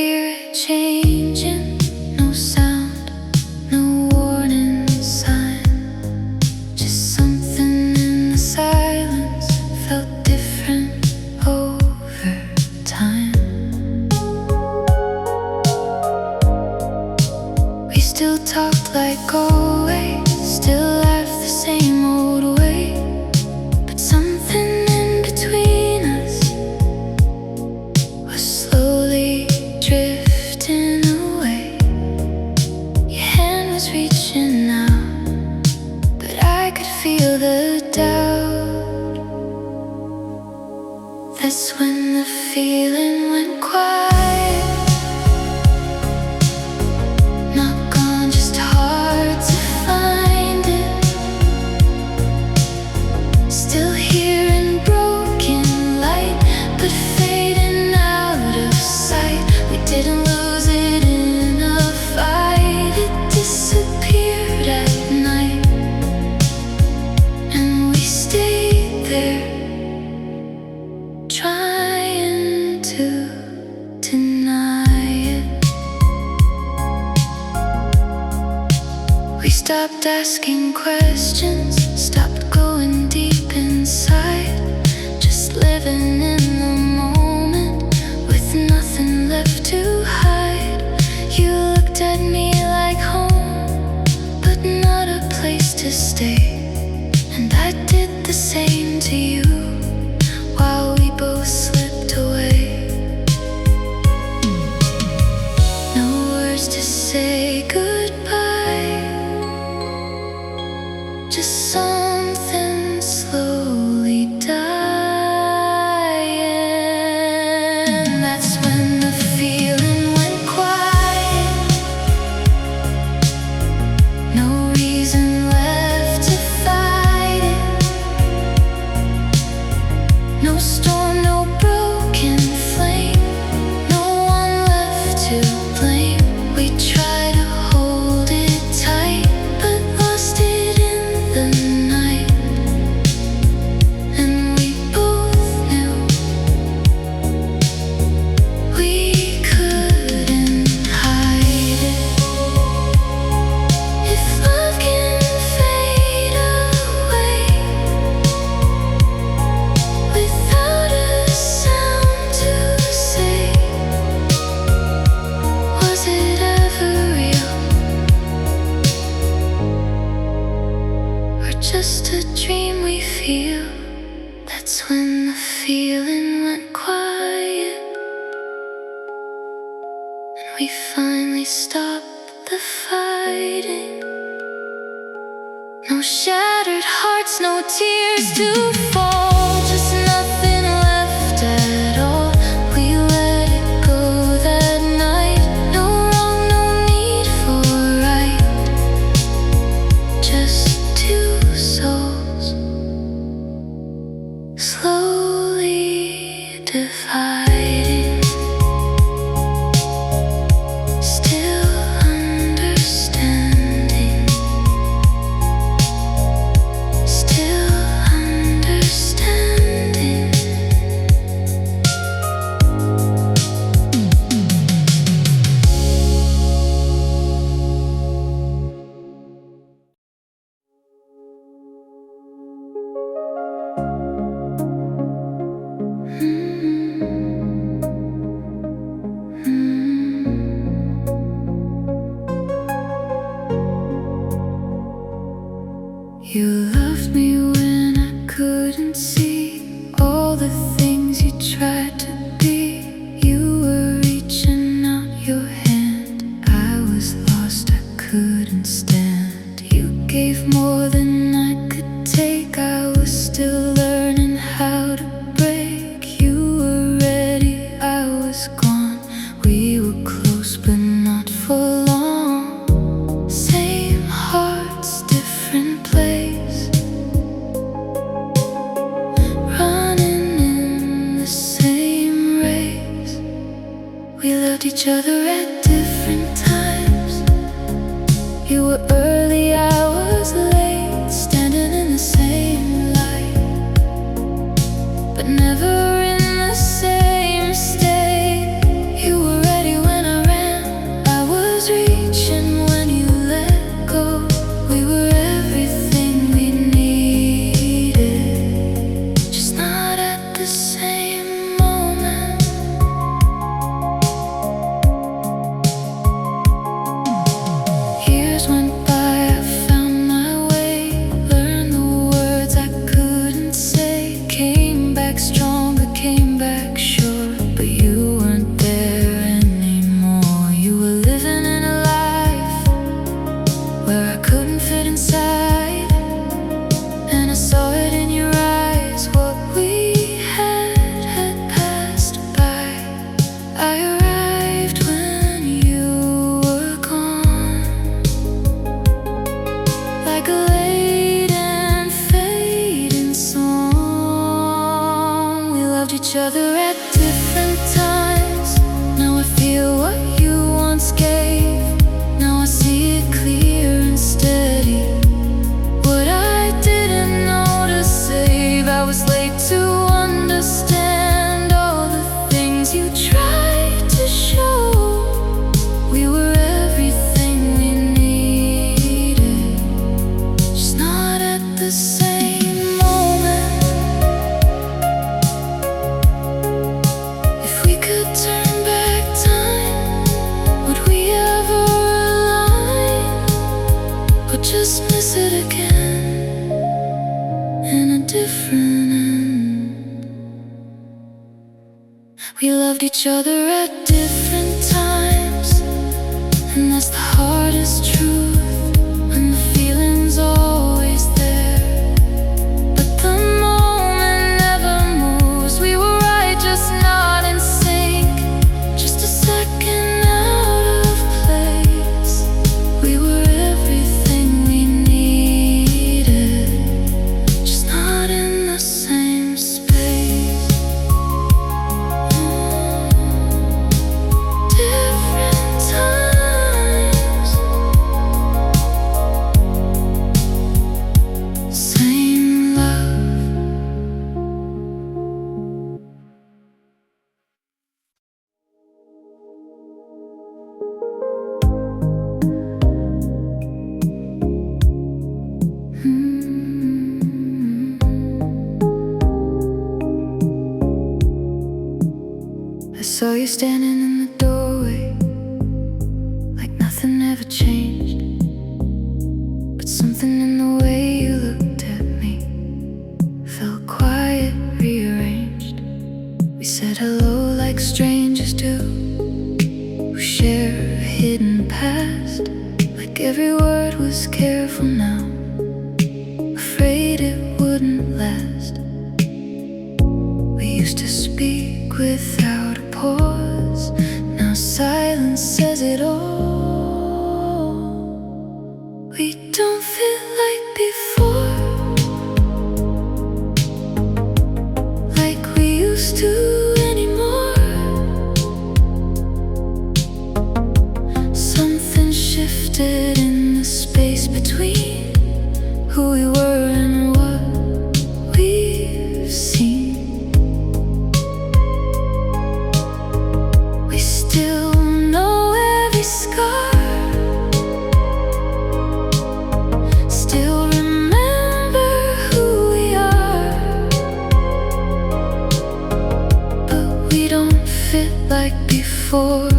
hear it changing. No sound, no warning sign. Just something in the silence felt different over time. We still talked like always, still laugh the same old way. But something in between us was slowly drifting away. Your hand was reaching out, but I could feel the doubt. That's when the feeling went quiet. Not gone, just hard to find it. Still here in broken light, but fading out of sight. We didn't lose it in a fight. It disappeared at night, and we stayed there, trying to deny it. We stopped asking questions, stopped going deep inside, just living in the moment with nothing left to hide. You looked at me like home, but not a place to stay. And I did the same to you while we both slipped away. No words to say goodbye, just something slowly dying. That's when the feeling went quiet. No reason left to fight it. No storm, no broken flame, no one left to blame. We tried to hold it tight, but lost it in the night. And we both knew we couldn't hide it. If love can fade away without a sound to say, was it ever real, or just a dream we feel? That's when the feeling went quiet, and we finally stopped the fighting. No shattered hearts, no tears to fall, just nothing left at all. We let it go that night. No wrong, no need for right, just two souls slowly dividing, still understanding, still understanding. You loved me when I couldn't see all the things you tried to be. You were reaching out your hand, I was lost, I couldn't stand. You gave more than I could take, I was still learning how to break. You were ready, I was gone. We were close but not for long. Same hearts, different place, running in the same race. We loved each other at different times. You were early, I was late, standing in the same light, but never in the same state. You were ready when different end. We loved each other at different times, and that's the hardest truth, when the feeling's always there, but the moment never moves. We were right, just not in sync, just a second out of place. We were everything we needed, just not in the same space. Different times, same love. I saw you standing in the doorway, like nothing ever changed, but something in the way you looked at me felt quiet, rearranged. We said hello like strangers do, who share a hidden past, like every word was careful now, afraid it wouldn't last. We used to speak without a pause, now silence says it all. We don't feel like before, like we used to anymore. Something shifted in the space between who we were and what we've seen. We still know every scar, still remember who we are, but we don't fit like before,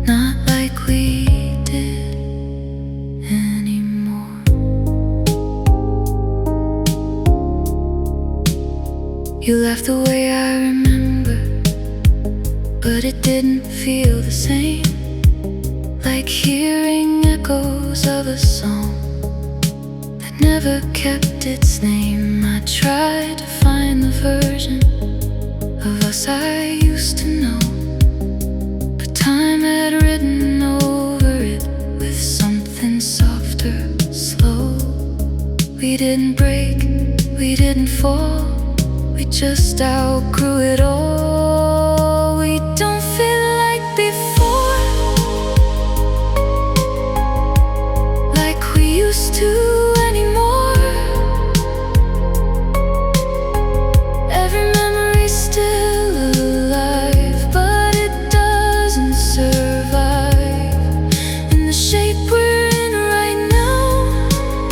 not like we did anymore. You laughed the way I remember, but it didn't feel the same, like hearing echoes of a song that never kept its name. I tried to find the version of us I used to know, but time had written over it with something softer, slow. We didn't break, we didn't fall, we just outgrew it all. We don't feel like before, like we used to anymore. Every memory's still alive, but it doesn't survive in the shape we're in right now,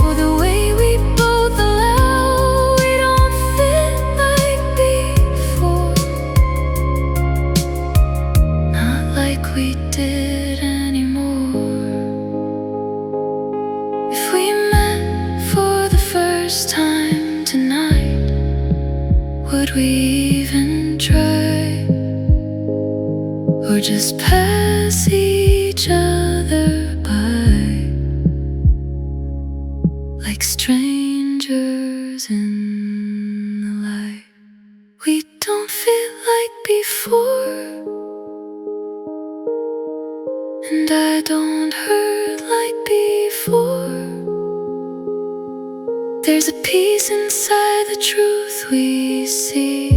or the way we both allow. We don't fit like before, not like we did anymore. If we met for the first time tonight, would we even try, or just pass each other by, like strangers in the light? We don't feel like before, and I don't hurt like before. There's a peace inside the truth we see,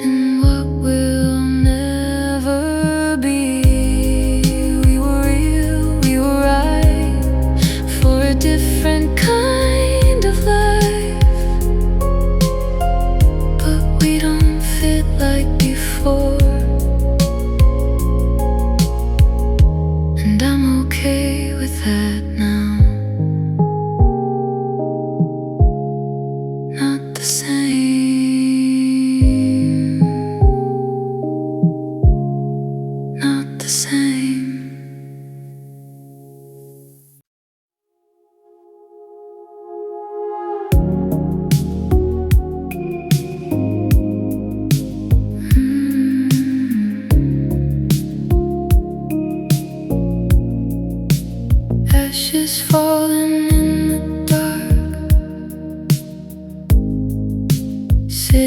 and what will never be. We were real, we were right, for a different kind of life, but we don't fit like before, and I'm okay with that now. Not the same, not the same.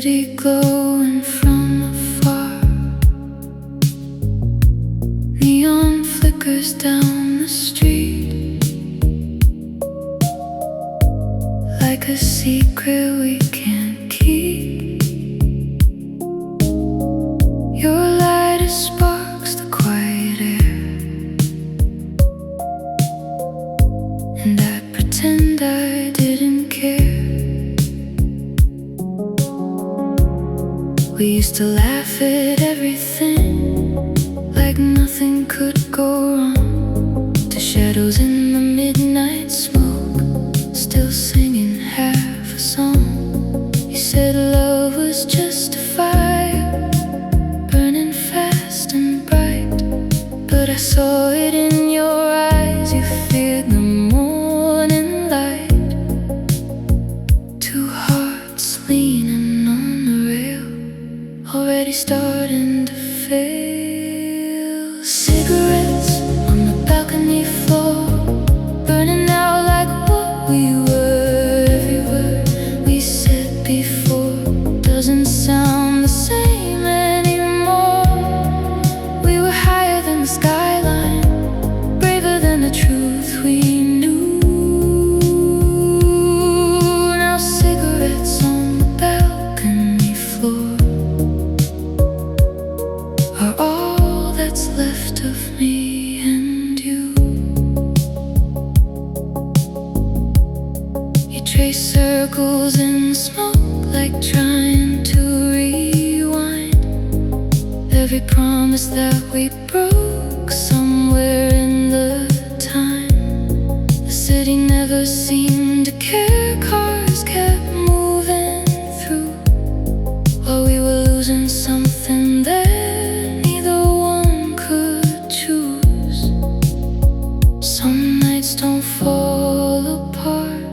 city glowing from afar. Neon flickers down the street like a secret we can't keep. Your light sparks the quiet air, and I pretend I didn't care. We used to laugh at everything like nothing could go wrong. The shadows in the midnight smoke, still singing half a song. You said love was just a fire, burning fast and bright, but I saw it in your eyes. You feared the morning light. Two hearts leaning on the rail, already starting to fail. Cigarettes on the balcony floor, burning out like what we were. Every word we said before doesn't sound the same anymore. We were higher than the skyline, braver than the truth we knew. Now cigarettes on the balcony floor are all that's left of me and you. You trace circles in the smoke like trying to rewind every promise that we broke somewhere in the time. The city never seemed to care, cars kept moving through while we were losing something that neither one could choose. Some nights don't fall apart,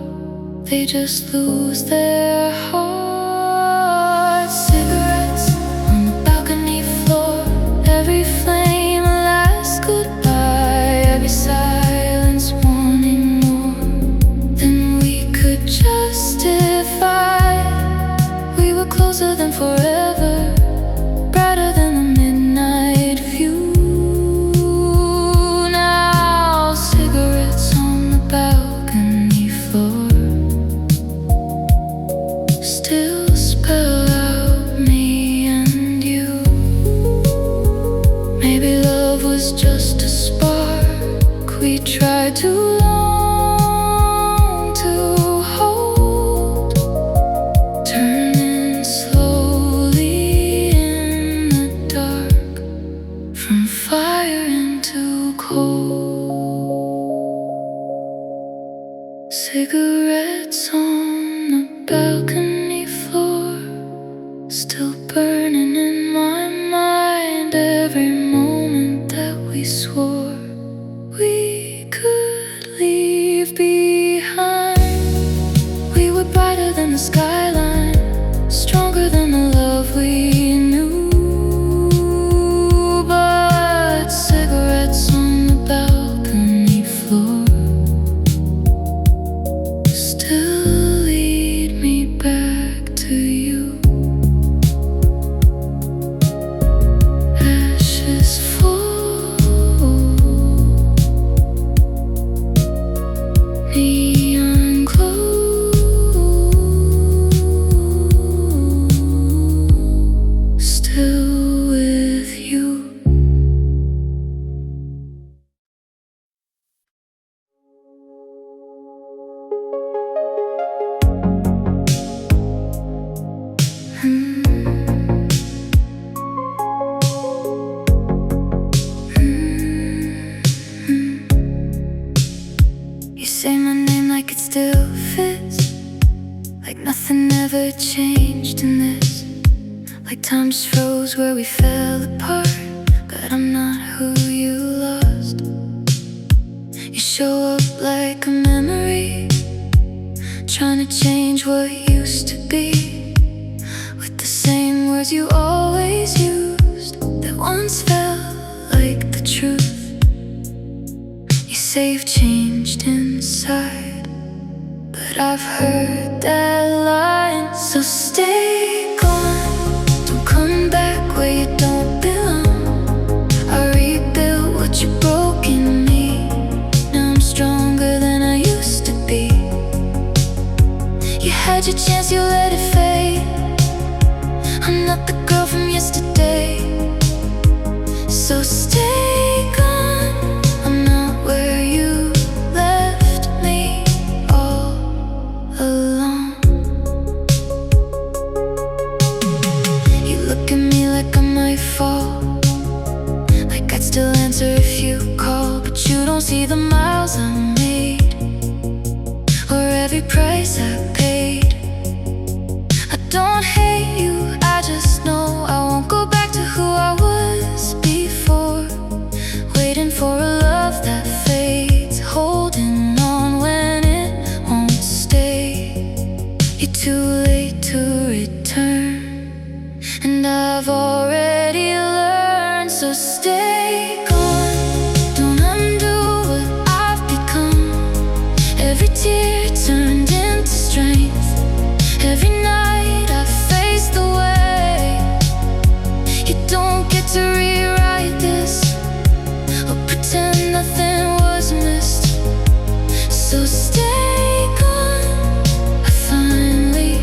they just lose their hearts. Cigarettes on the balcony floor, every flame a last goodbye, every silence wanting more than we could justify. We were closer than forever, brighter than the midnight view. Now cigarettes on the balcony floor still spell out me and you. Maybe love was just a spark we tried too long to hold, turning slowly in the dark from fire into cold. Cigarettes on the balcony floor, still burning in my mind. Every moment that we swore we could leave behind. We were brighter than the skyline, stronger than the love we knew. But cigarettes on the balcony floor still lead me back to you. Ashes fall, neon glow, still with you. You say my name like it still fits, like nothing ever changed in this, like time just froze where we fell apart. But I'm not who you lost. You show up like a memory, trying to change what used to be, with the same words you always used that once felt like the truth. You say you've changed inside, but I've heard that line. So stay gone. to rewrite this, or pretend nothing was missed. So stay gone. I finally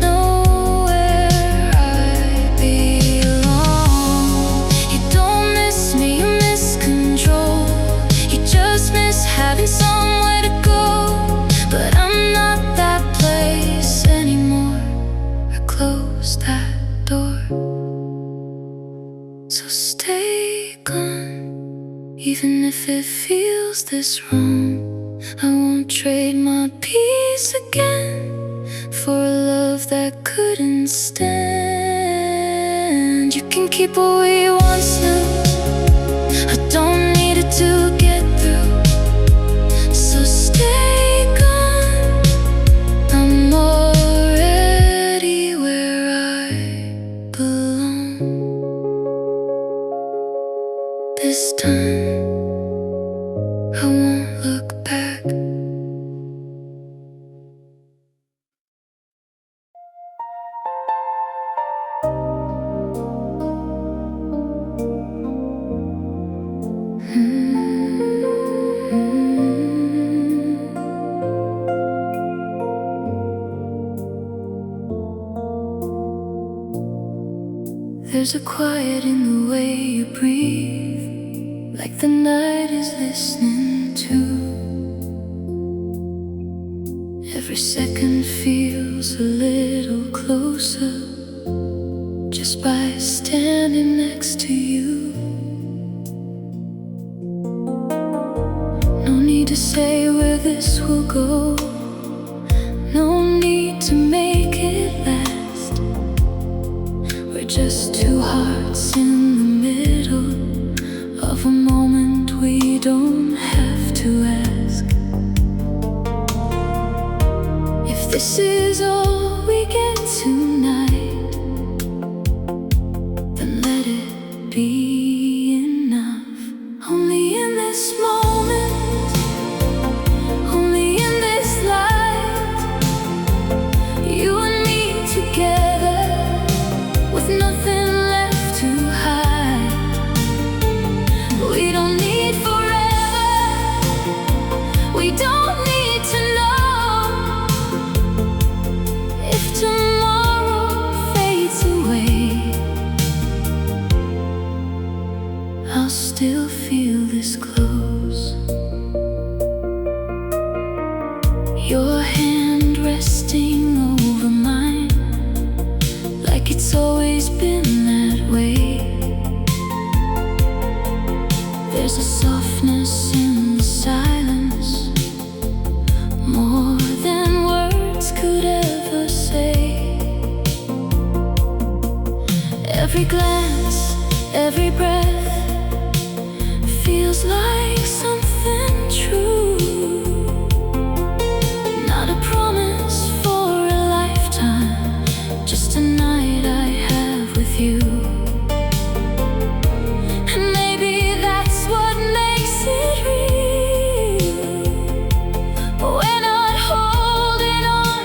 know where I belong. You don't miss me, you miss control. You just miss having somewhere to go. But I'm not that place anymore. I closed that door. So stay gone, even if it feels this wrong. I won't trade my peace again for a love that couldn't stand. You can keep what we once knew. I don't need it to get through. So stay gone. I'm already where I belong. This time I won't look back. There's a quiet in the way you breathe, like the night is listening to. Every second feels a little closer just by standing next to you. No need to say where this will go, no need to make it last. We're just two hearts in the middle of a moment we don't have to ask. If this is all we get tonight, then let it be enough. Only in this moment, only in this light, you and me together, with nothing left to hide. We don't need forever, we don't need to know if tomorrow fades away. I'll still feel this close, your hand resting over mine, like it's always been that way. There's a softness in the silence, more than words could ever say. Every glance, every breath feels like something true. Not a promise for a lifetime, just a night I have with you. And maybe that's what makes it real. We're not holding on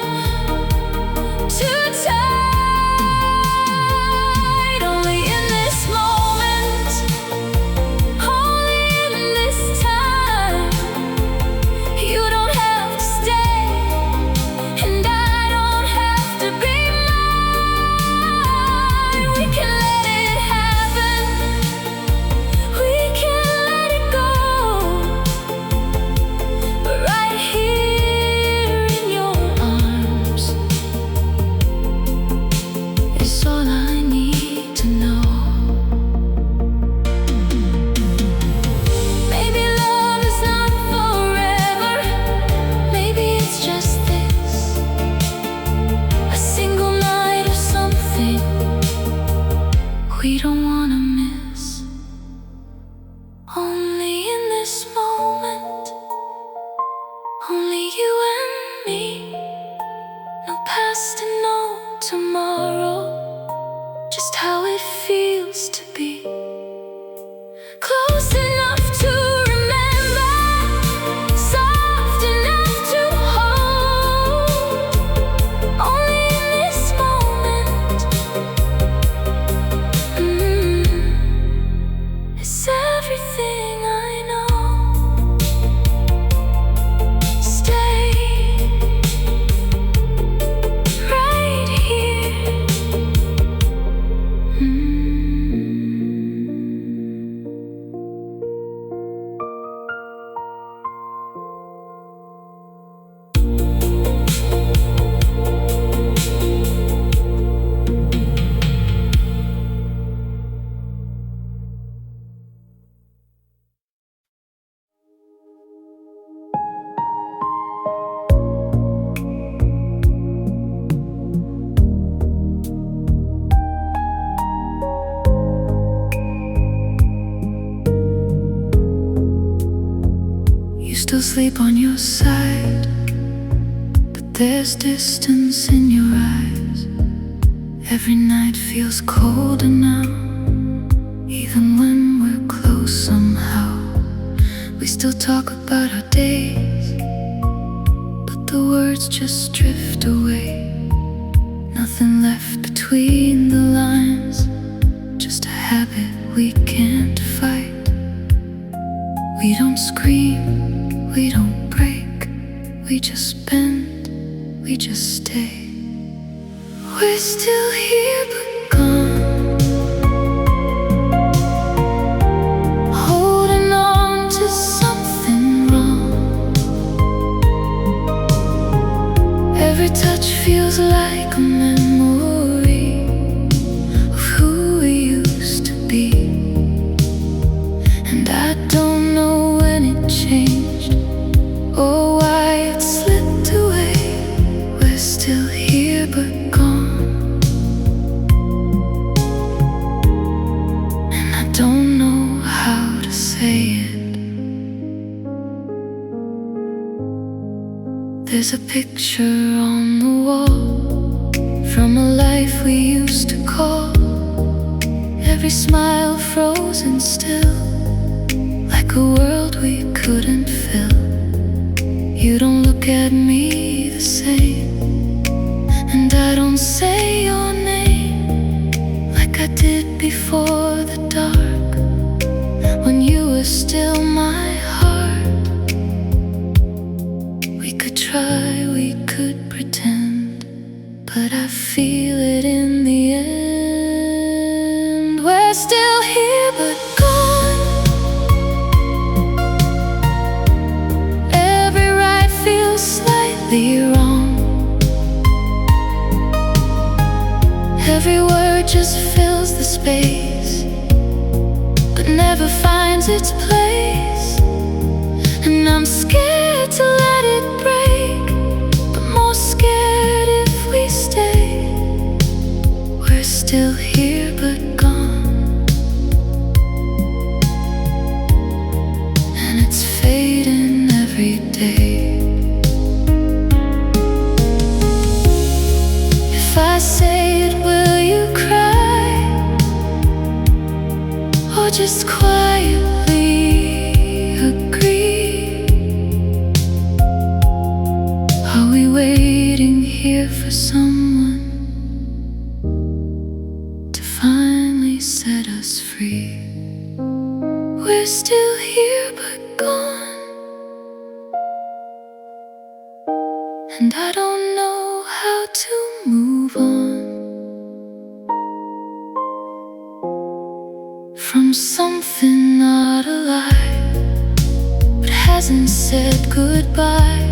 too tight. Only in this moment, only in still sleep on your side, but there's distance in your eyes. Every night feels colder now, even when we're close somehow. We still talk about our days, but the words just drift away. Nothing left between the lines, just a habit we can't fight. We don't scream, we don't break, we just bend, we just stay. We're still here but gone, holding on to something wrong. Every touch feels like a memory of who we used to be. And I don't know when it changed or why it slipped away. We're still here but gone, and I don't know how to say it. There's a picture on the wall from a life we used to call. Every smile frozen still, like a world we couldn't fill. You don't look at me the same, and I don't say your name like I did before the dark, when you were still my heart. We could try, we could pretend, but I feel it in the end. We're still here but gone. Every right feels slightly wrong. Every word just fills the space, but never finds its place. And I'm scared to let it break, but more scared if we stay. We're still here but gone, and it's fading every day. If I say it, will you cry, or just quietly agree? Are we waiting here for someone to finally set us free? We're still here but gone, and I don't know how to move on from something not alive, but hasn't said goodbye.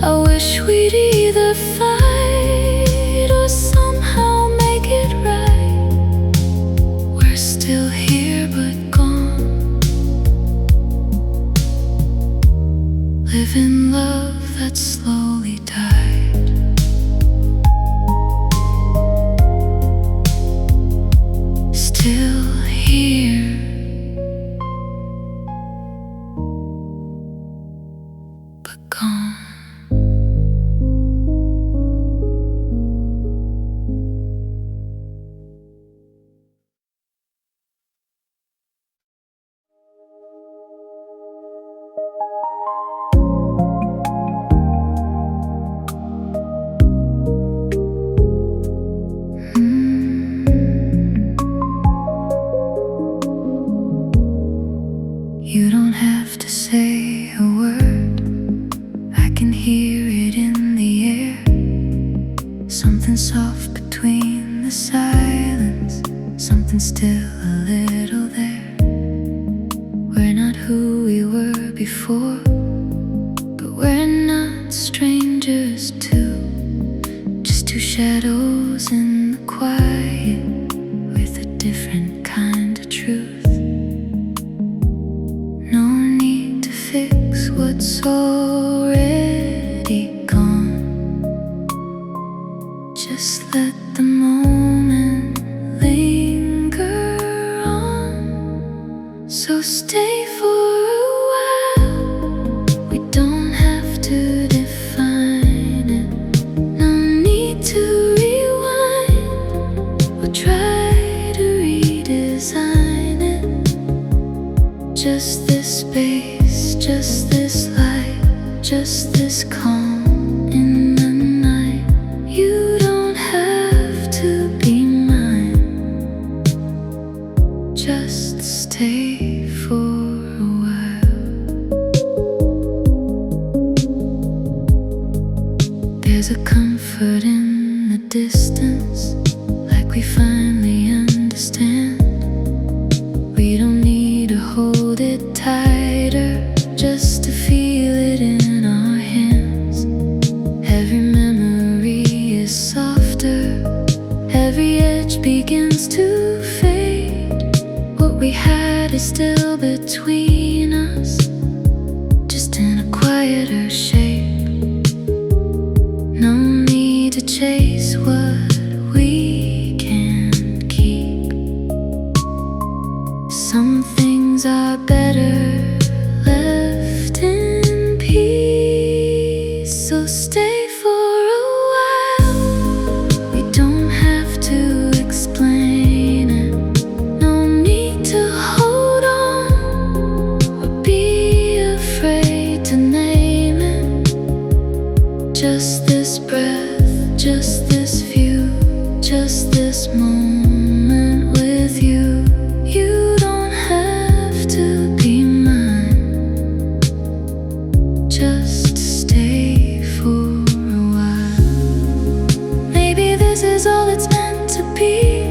I wish we'd either fight or somehow make it right. We're still here but gone, living love that slowly died. Still here but gone. You don't have to say a word, I can hear it in the air. Something soft between the silence, something still a little there. We're not who we were before, but we're not strangers too. Just two shadows in the quiet, with a different kind of truth. No need to fix what's already gone. Just let the moment linger on. So stay for a while, Just this space, just this light, just this calm in the night. You don't have to be mine. Just stay for a while. There's a comfort in the distance, like we finally understand. We don't need to hold it tighter, just to feel it in our hands. Every memory is softer, every edge begins to fade. What we had is still between us, just in a quieter shape. No need to chase what we can't keep. Some things are better left in peace. So stay for a while. We don't have to explain it. No need to hold on or be afraid to name it. Just this breath, just this view, just this moment with you. You don't have to be mine. Just stay for a while. Maybe this is all it's meant to be.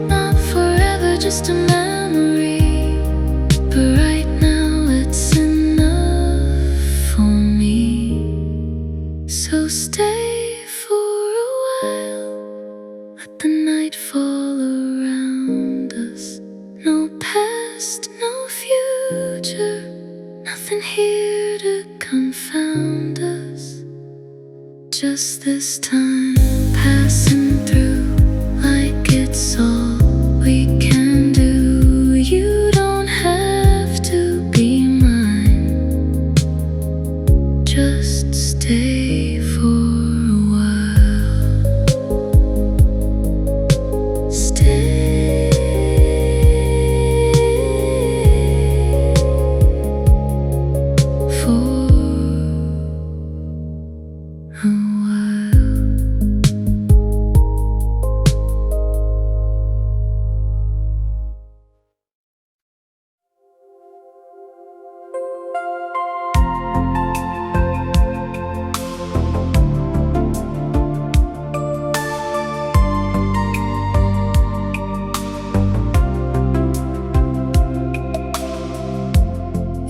Not forever, just a memory. But right now it's enough for me. So stay for a while. Let the night fall around us. No past, no future, nothing here to confound us. Just this time passing through, like it's all we can do. You don't have to be mine. Just stay for a while. Stay for a while.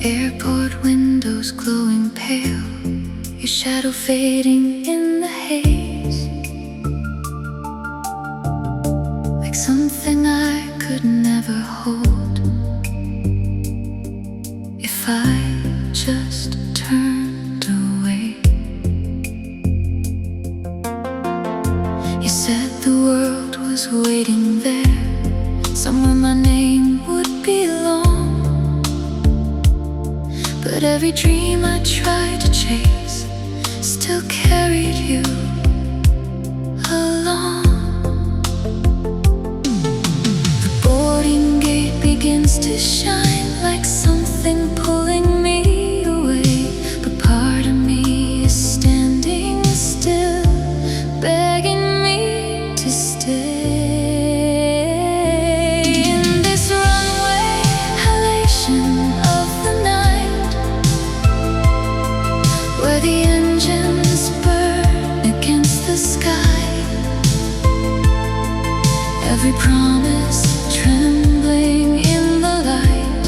Airport windows glowing pale, your shadow fading in the haze. Like something I could never hold if I just turned away. You said the world was waiting there, somewhere my name would belong. But every dream I tried to chase still carried you along. The boarding gate begins to shine, like something pulling me away. But part of me is standing still, begging me to stay. In this runway halation of the night, where the engines burn against the sky, every promise trembling in the light.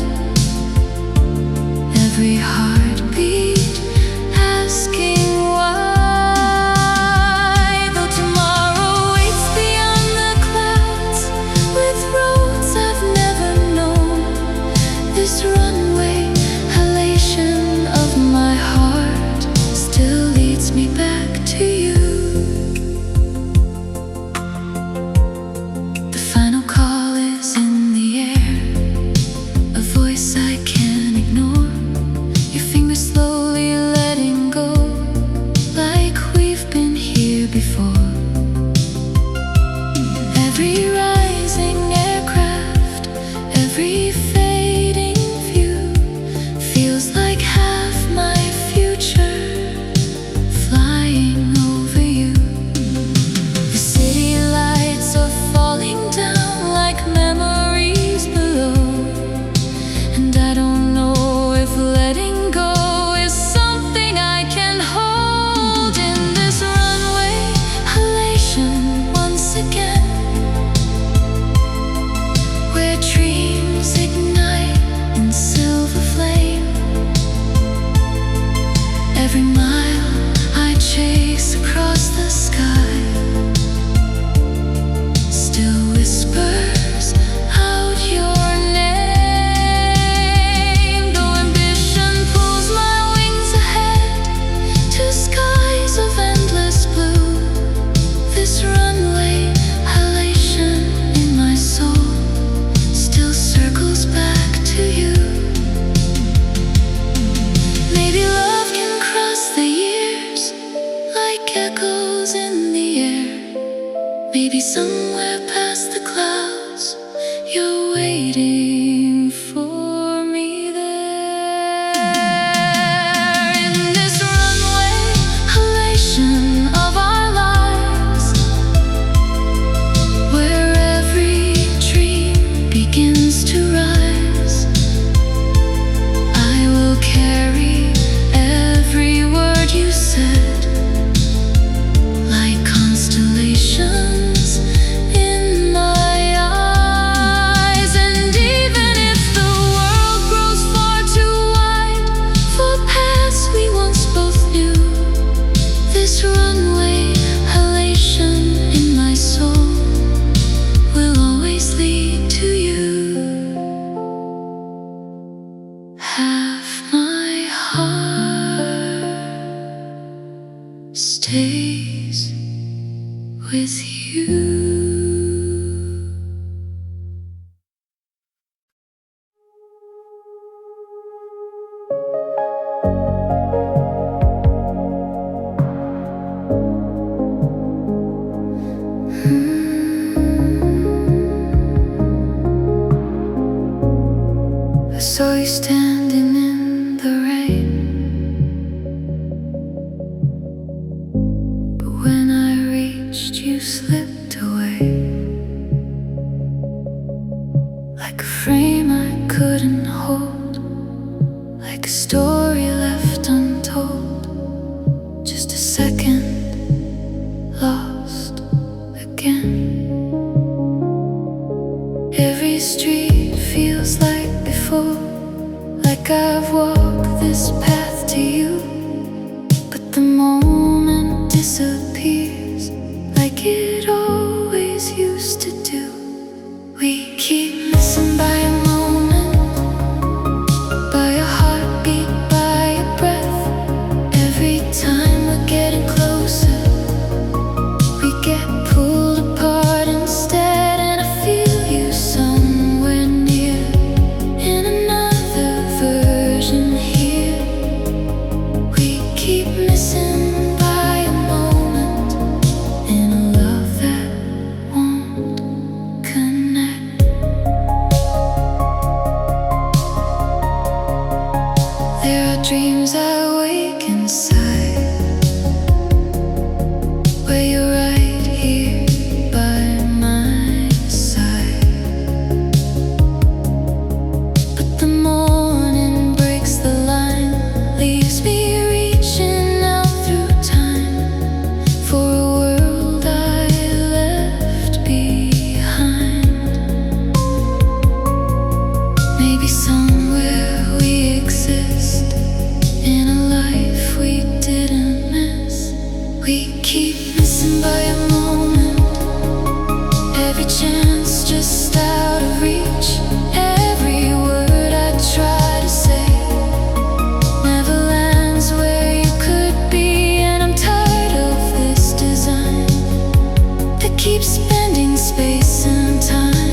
saw you standing in the rain, but when I reached, you slipped away. Like a frame I couldn't hold, like a story left untold. Just a second, lost again. Every street feels like before, like I've walked this path to you, but the moment disappears like it always used to do. We keep missing by a moment, by a heartbeat, by a breath. Every time we're getting closer, we get pulled apart instead, and I feel you somewhere near, in another version here. We keep missing by a moment, in a love that won't connect. There are dreams I wake inside, where you're right here by my side. But the morning breaks the line, leaves me reaching out through time for a world I left behind. Maybe somewhere we exist, in a life we didn't miss. We keep missing by a moment, every chance just out of reach. Every word I try to say never lands where you could be, and I'm tired of this design that keeps bending space and time.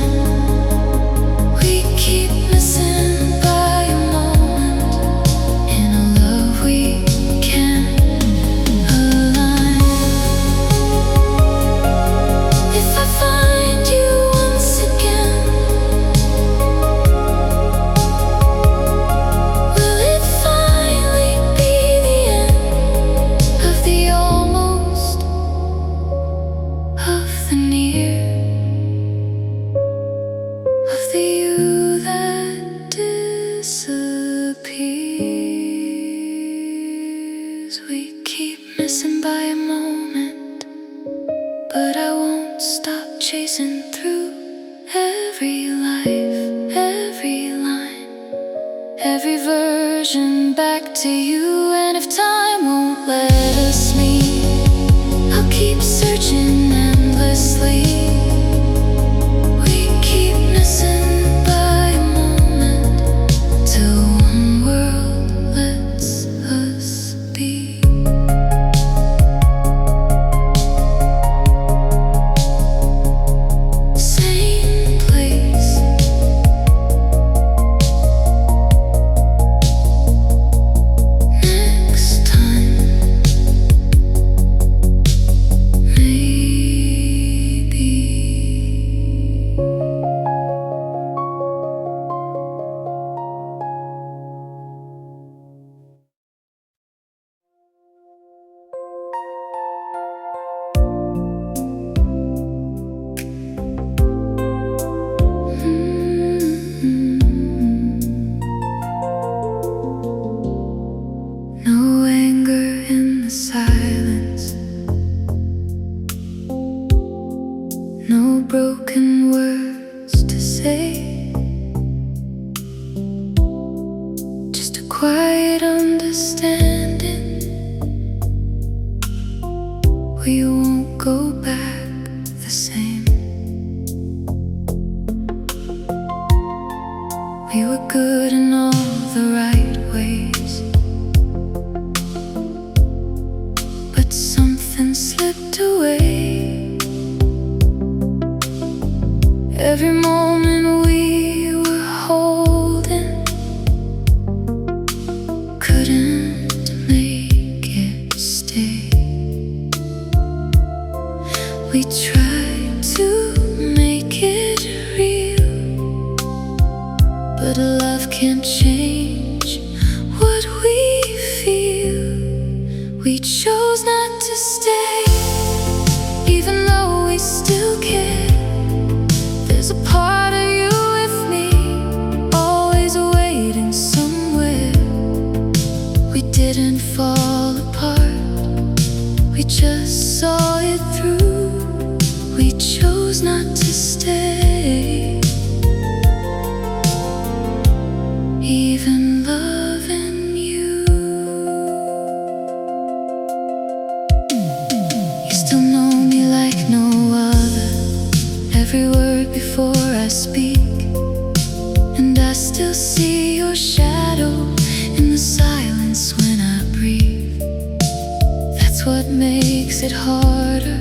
We keep missing by a moment, in a love we can't align. If I find you once again, will it finally be the end of the almost, of the near, of the you that disappears? We keep missing by a moment, but I won't stop chasing through every life, every line, every version back to you. And if time won't let us meet, I'll keep searching endlessly. We keep missing by a moment, till one world lets us be. Same place, next time, maybe. No anger in the silence, no broken words to say, just a quiet understanding. We won't go back the same. We were good in all the right ways, but something slipped away. Every moment we were holding couldn't make it stay. We tried to make it real, but love can't change what we feel. We chose not to stay, even though we still care. There's a part of you with me, always waiting somewhere. We didn't fall apart, we just saw it through. We chose not to stay, even loving you. You still know me like no other, every word before I speak. And I still see your shadow in the silence when I breathe. That's what makes it harder.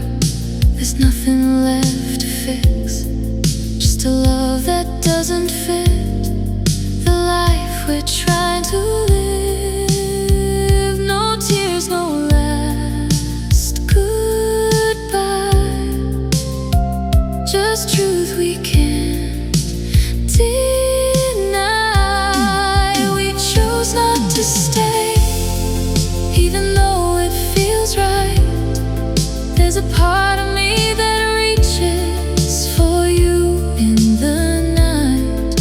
There's nothing left to fix, just a love that doesn't fit the life we're trying to live. No tears, no last goodbye, just truth we can't deny. We chose not to stay, even though it feels right. There's a part of me that reaches for you in the night.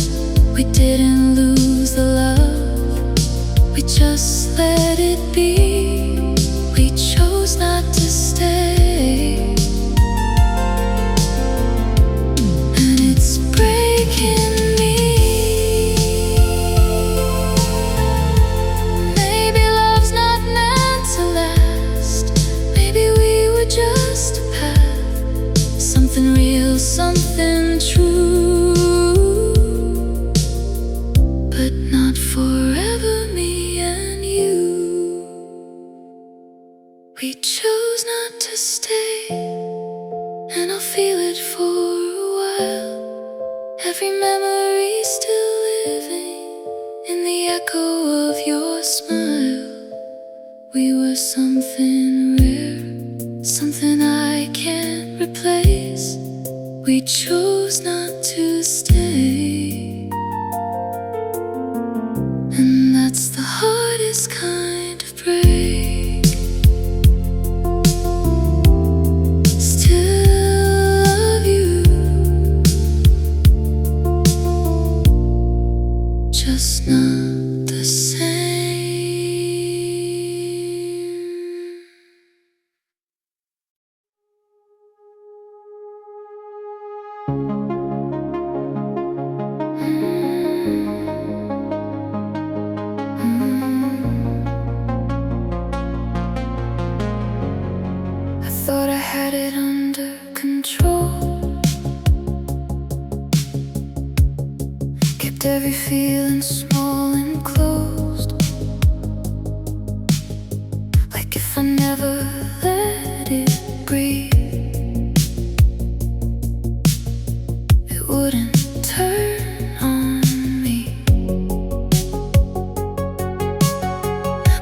We didn't lose the love, we just let it be. We chose not to stay, and it's breaking me. Maybe love's not meant to last, maybe we were just a path, something real, something true, but not forever, me and you. We chose not to stay, and I'll feel it for a while. Every memory still living in the echo of your smile. We were something rare, something I can't replace. We chose not to stay, and that's the hardest kind of break. Still love you, just not the same. I thought I had it under control, kept every feeling small and closed, like if I never let it breathe, it wouldn't turn on me.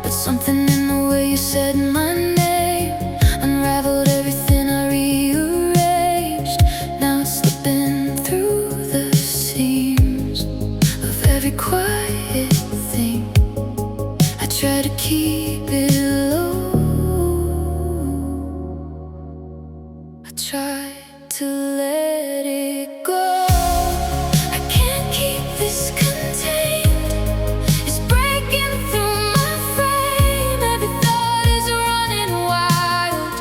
But something in the way you said my name unraveled everything I rearranged. Now it's slipping through the seams of every quiet thing. I try to keep it low, I try to let it go. I can't keep this contained, it's breaking through my frame. Every thought is running wild,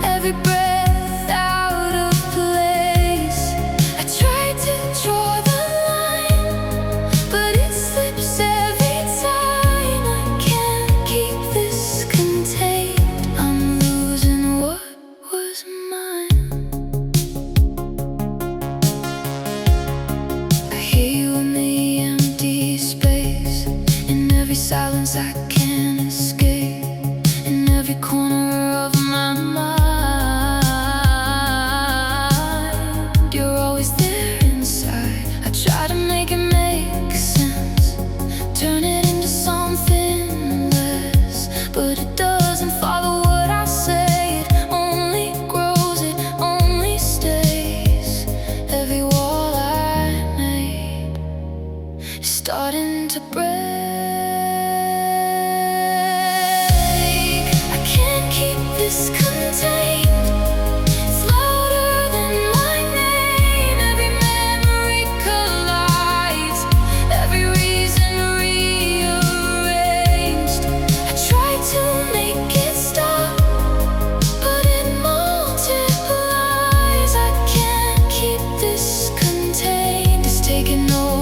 every breath out of place. I try to draw the line, but it slips every starting to break. I can't keep this contained. It's louder than my name. Every memory collides, every reason rearranged. I try to make it stop, but it multiplies. I can't keep this contained. It's taking over.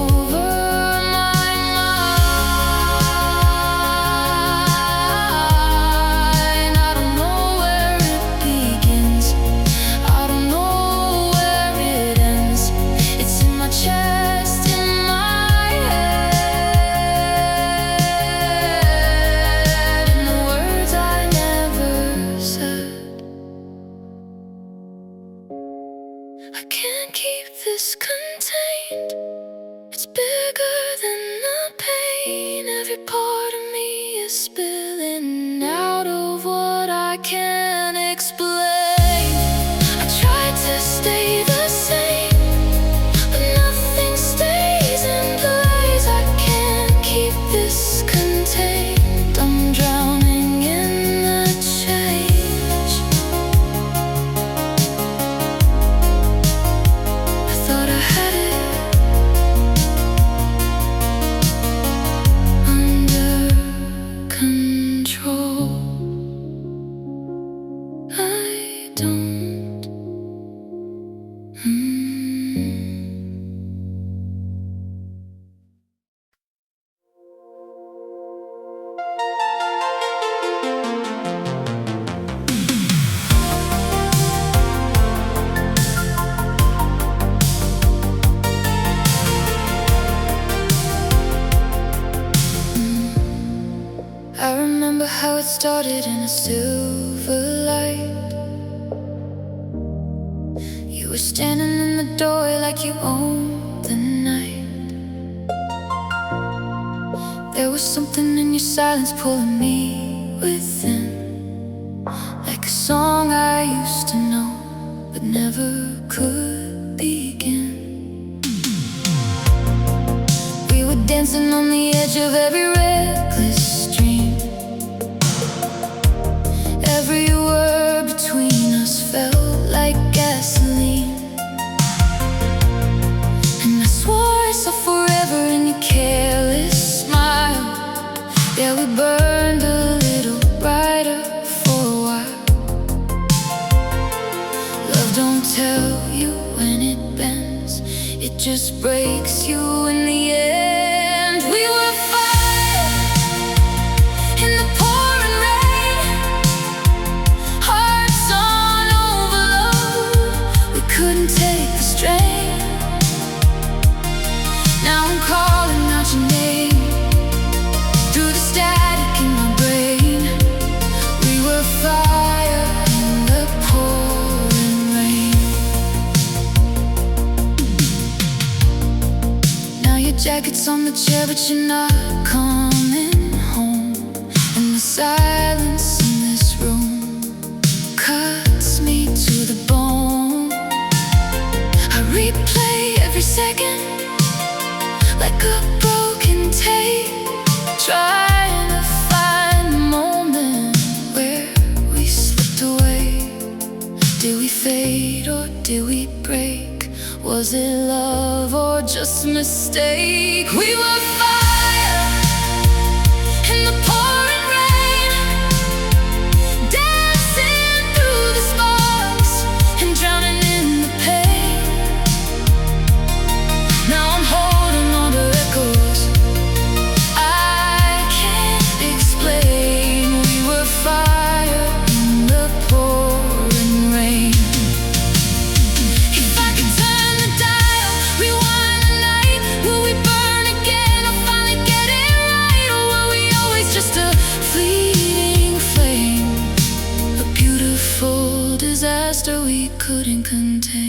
I can't keep this contained. It's bigger than the pain. Every part of me is spilling out of what I can't explain. I tried to stay the same, but nothing stays in place. I can't keep this contained. I'm drowning in the change. Thought I had it under control. I don't. I remember how it started in a silver light. You were standing in the doorway like you owned the night. There was something in your silence pulling me within, like a song I used to know but never could begin. We were dancing on the edge of every reckless dream. Every word between us felt like gasoline, and I swore I saw forever in your careless smile. Yeah, we burned a little brighter for a while. Love don't tell you when it bends, it just breaks you in the end. We were fire in the pouring rain, hearts on overload. We couldn't take the strain. Now I'm calling out your name through the static in my brain. We were fire in the pouring rain. Now your jacket's on the chair, but you're not coming home. And the silence in this room cuts me to the bone. I replay every second like a broken tape, trying to find the moment where we slipped away. Did we fade or did we break? Was it love or just a mistake? We were fire in the pouring rain, dancing through the sparks and drowning in the pain. Now I'm holding on to echoes I can't explain. We were fire in the pouring rain. If I could turn the dial, rewind the night, will we burn again or finally get it right? Or were we always just a fleeting flame, a beautiful disaster we couldn't contain?